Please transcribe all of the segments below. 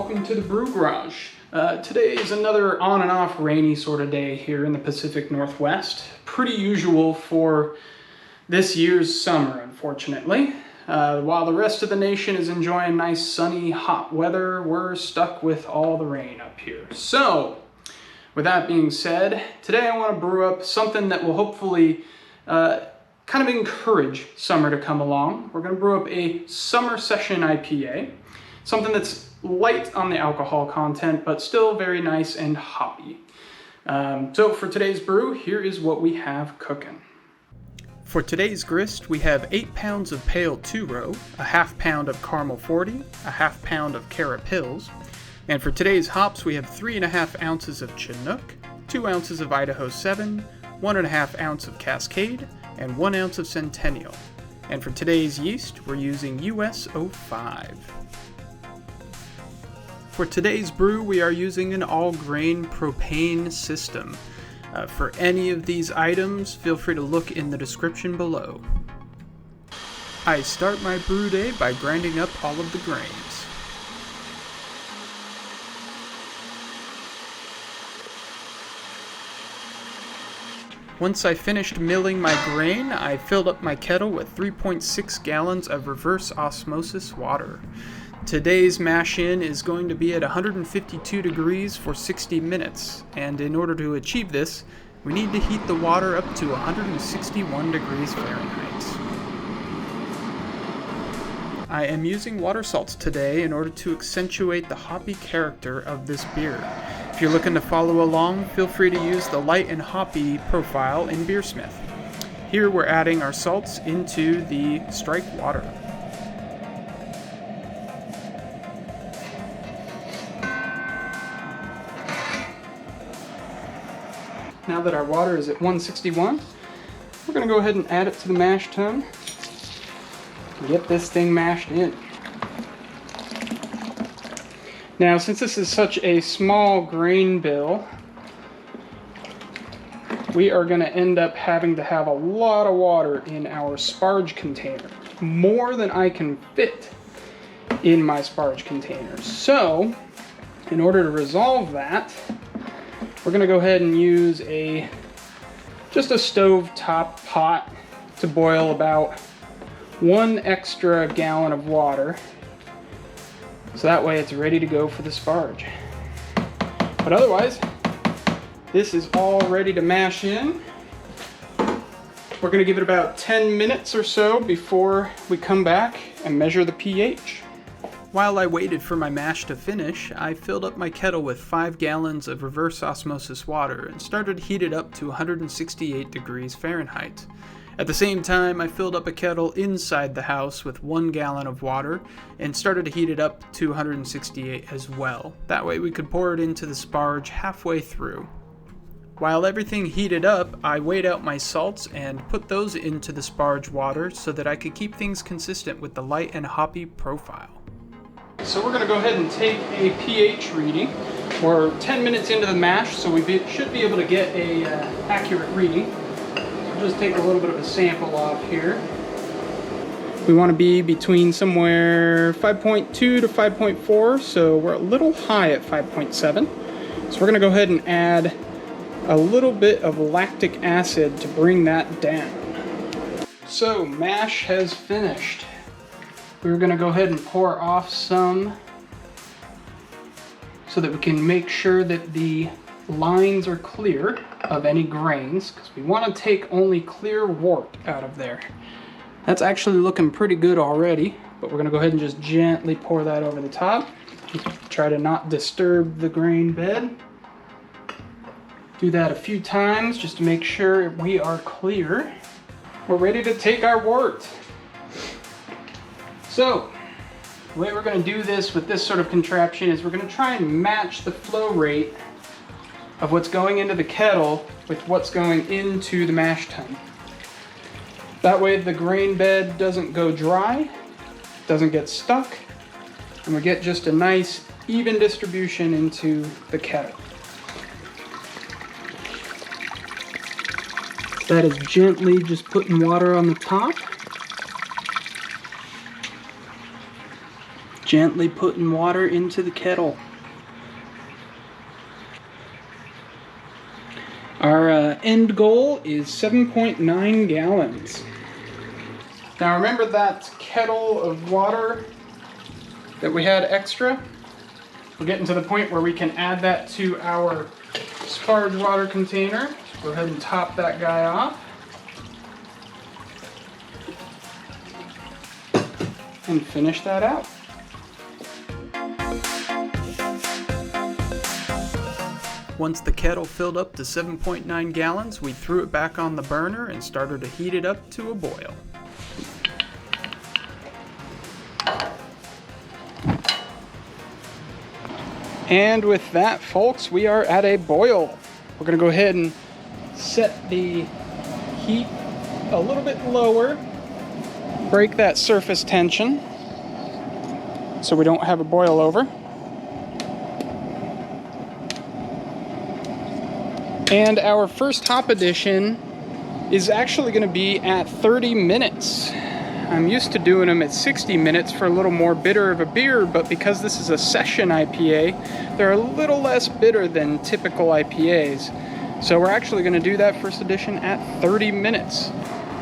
welcome to the Brew Garage. Today is another on and off rainy sort of day here in the Pacific Northwest. Pretty usual for this year's summer, unfortunately. While the rest of the nation is enjoying nice sunny hot weather, we're stuck with all the rain up here. So, with that being said, today I want to brew up something that will hopefully kind of encourage summer to come along. We're going to brew up a Summer Session IPA, something that's light on the alcohol content, but still very nice and hoppy. So for today's brew, here is what we have cooking. For today's grist, we have 8 pounds of pale 2-row, a half pound of caramel 40, a half pound of Cara-Pils, and for today's hops, we have 3.5 ounces of Chinook, 2 ounces of Idaho 7, 1.5 ounce of Cascade, and 1 ounce of Centennial. And for today's yeast, we're using US-05. For today's brew, we are using an all-grain propane system. For any of these items, feel free to look in the description below. I start my brew day by grinding up all of the grains. Once I finished milling my grain, I filled up my kettle with 3.6 gallons of reverse osmosis water. Today's mash-in is going to be at 152 degrees for 60 minutes, and in order to achieve this, we need to heat the water up to 161 degrees Fahrenheit. I am using water salts today in order to accentuate the hoppy character of this beer. If you're looking to follow along, feel free to use the light and hoppy profile in Beersmith. Here we're adding our salts into the strike water. Now that our water is at 161, we're going to go ahead and add it to the mash tun and get this thing mashed in. Now, since this is such a small grain bill, we are going to end up having to have a lot of water in our sparge container, more than I can fit in my sparge containers. So, in order to resolve that, we're going to go ahead and use just a stove top pot to boil about 1 extra gallon of water. So that way it's ready to go for the sparge. But otherwise, this is all ready to mash in. We're going to give it about 10 minutes or so before we come back and measure the pH. While I waited for my mash to finish, I filled up my kettle with 5 gallons of reverse osmosis water and started to heat it up to 168 degrees Fahrenheit. At the same time, I filled up a kettle inside the house with 1 gallon of water and started to heat it up to 168 as well. That way we could pour it into the sparge halfway through. While everything heated up, I weighed out my salts and put those into the sparge water so that I could keep things consistent with the light and hoppy profile. So we're going to go ahead and take a pH reading. We're 10 minutes into the mash, so we should be able to get a accurate reading. I'll just take a little bit of a sample off here. We want to be between somewhere 5.2 to 5.4, so we're a little high at 5.7. So we're going to go ahead and add a little bit of lactic acid to bring that down. So mash has finished. We're going to go ahead and pour off some so that we can make sure that the lines are clear of any grains, because we want to take only clear wort out of there. That's actually looking pretty good already, but we're going to go ahead and just gently pour that over the top. Try to not disturb the grain bed. Do that a few times just to make sure we are clear. We're ready to take our wort. So, the way we're going to do this with this sort of contraption is we're going to try and match the flow rate of what's going into the kettle with what's going into the mash tun. That way the grain bed doesn't go dry, doesn't get stuck, and we get just a nice even distribution into the kettle. That is gently just putting water on the top. Gently putting water into the kettle. Our end goal is 7.9 gallons. Now remember that kettle of water that we had extra? We're getting to the point where we can add that to our sparge water container. So go ahead and top that guy off. And finish that out. Once the kettle filled up to 7.9 gallons, we threw it back on the burner and started to heat it up to a boil. And with that, folks, we are at a boil. We're going to go ahead and set the heat a little bit lower, break that surface tension so we don't have a boil over. And our first hop addition is actually going to be at 30 minutes. I'm used to doing them at 60 minutes for a little more bitter of a beer, but because this is a session IPA, they're a little less bitter than typical IPAs. So we're actually going to do that first addition at 30 minutes.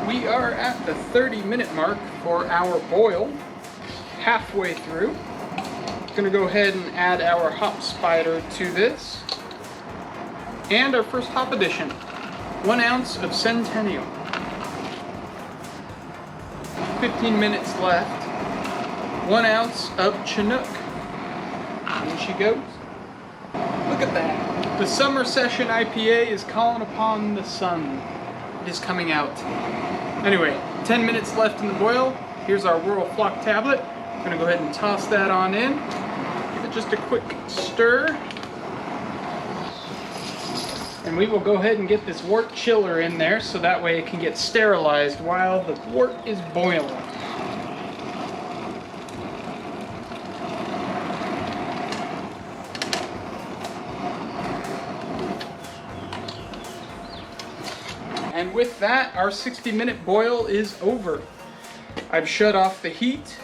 We are at the 30-minute mark for our boil, halfway through. Going to go ahead and add our hop spider to this. And our first hop addition, 1 ounce of Centennial. 15 minutes left. 1 ounce of Chinook. In she goes. Look at that. The Summer Session IPA is calling upon the sun. It is coming out. Anyway, 10 minutes left in the boil. Here's our Whirlfloc Tablet. I'm going to go ahead and toss that on in. Give it just a quick stir. And we will go ahead and get this wort chiller in there so that way it can get sterilized while the wort is boiling. And with that, our 60-minute boil is over. I've shut off the heat.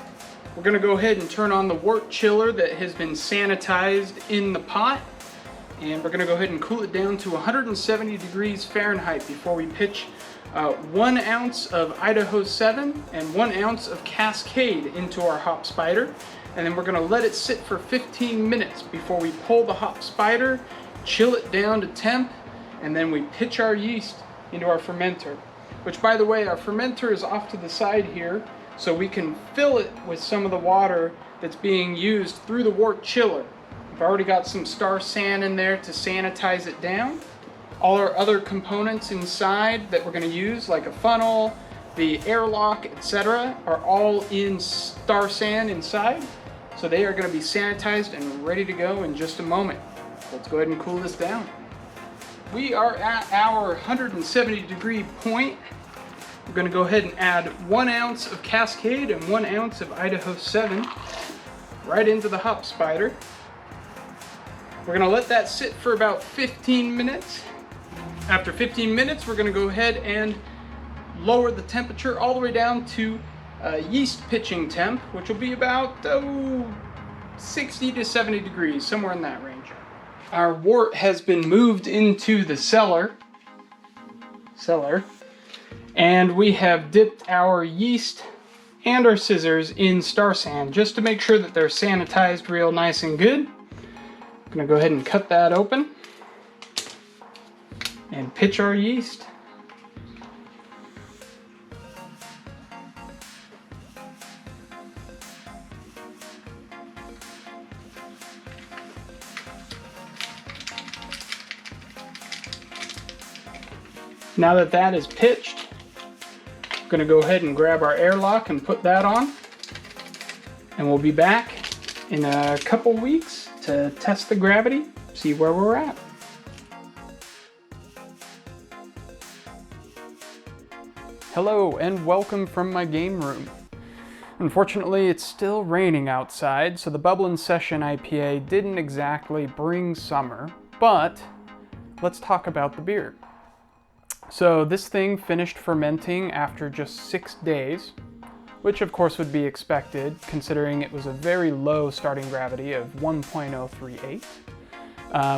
We're going to go ahead and turn on the wort chiller that has been sanitized in the pot. And we're going to go ahead and cool it down to 170 degrees Fahrenheit before we pitch 1 ounce of Idaho 7 and 1 ounce of Cascade into our hop spider. And then we're going to let it sit for 15 minutes before we pull the hop spider, chill it down to temp, and then we pitch our yeast into our fermenter. Which, by the way, our fermenter is off to the side here, so we can fill it with some of the water that's being used through the wort chiller. I've already got some Star San in there to sanitize it down. All our other components inside that we're going to use, like a funnel, the airlock, etc., are all in Star San inside. So they are going to be sanitized and ready to go in just a moment. Let's go ahead and cool this down. We are at our 170 degree point. We're going to go ahead and add 1 ounce of Cascade and 1 ounce of Idaho 7 right into the hop spider. We're going to let that sit for about 15 minutes. After 15 minutes, we're going to go ahead and lower the temperature all the way down to yeast pitching temp, which will be about 60 to 70 degrees, somewhere in that range. Our wort has been moved into the cellar, and we have dipped our yeast and our scissors in Star San just to make sure that they're sanitized real nice and good. I'm going to go ahead and cut that open and pitch our yeast. Now that that is pitched, I'm going to go ahead and grab our airlock and put that on. And we'll be back in a couple weeks to test the gravity, see where we're at. Hello and welcome from my game room. Unfortunately, it's still raining outside, so the Bubblin Session IPA didn't exactly bring summer, but let's talk about the beer. So this thing finished fermenting after just 6 days. which of course would be expected considering it was a very low starting gravity of 1.038.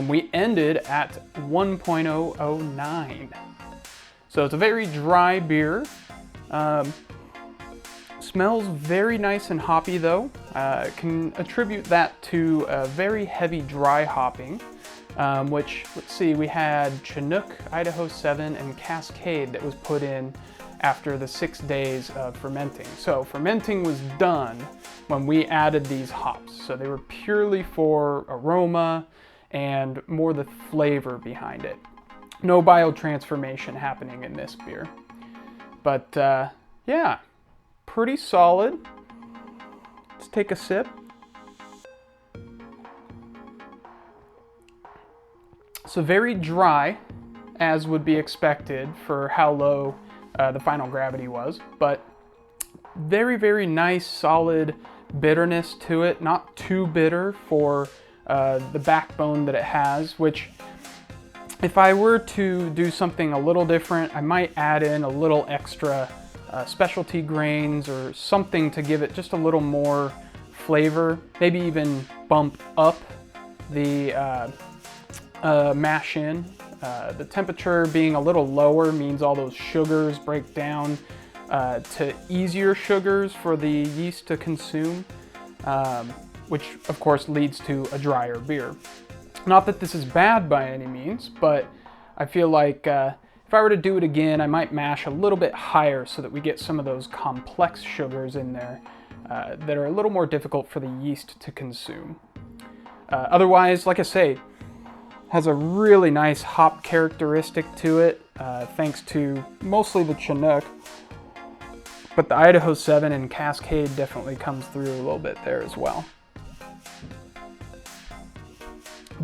We ended at 1.009. So it's a very dry beer. Smells very nice and hoppy though. Can attribute that to a very heavy dry hopping, which, let's see, we had Chinook, Idaho 7, and Cascade that was put in after the 6 days of fermenting. So fermenting was done when we added these hops. So they were purely for aroma and more the flavor behind it. No biotransformation happening in this beer. But yeah, pretty solid. Let's take a sip. So very dry, as would be expected for how low the final gravity was, but very, very nice, solid bitterness to it. Not too bitter for the backbone that it has, which if I were to do something a little different, I might add in a little extra specialty grains or something to give it just a little more flavor, maybe even bump up the mash in. The temperature being a little lower means all those sugars break down to easier sugars for the yeast to consume, which of course leads to a drier beer. Not that this is bad by any means, but I feel like if I were to do it again, I might mash a little bit higher so that we get some of those complex sugars in there that are a little more difficult for the yeast to consume. Otherwise, like I say, has a really nice hop characteristic to it, thanks to mostly the Chinook, but the Idaho 7 and Cascade definitely comes through a little bit there as well.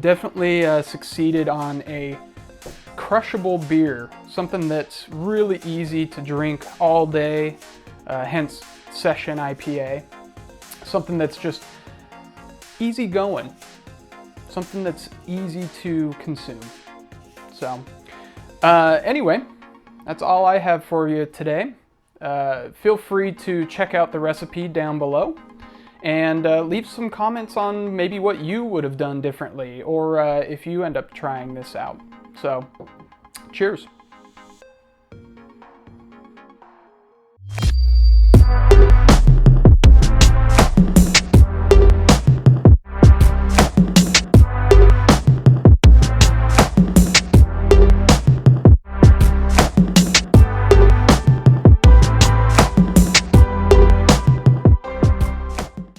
Definitely succeeded on a crushable beer, something that's really easy to drink all day, hence Session IPA. Something that's just easy going. Something that's easy to consume. So anyway, that's all I have for you today. Feel free to check out the recipe down below and leave some comments on maybe what you would have done differently, or if you end up trying this out. So cheers.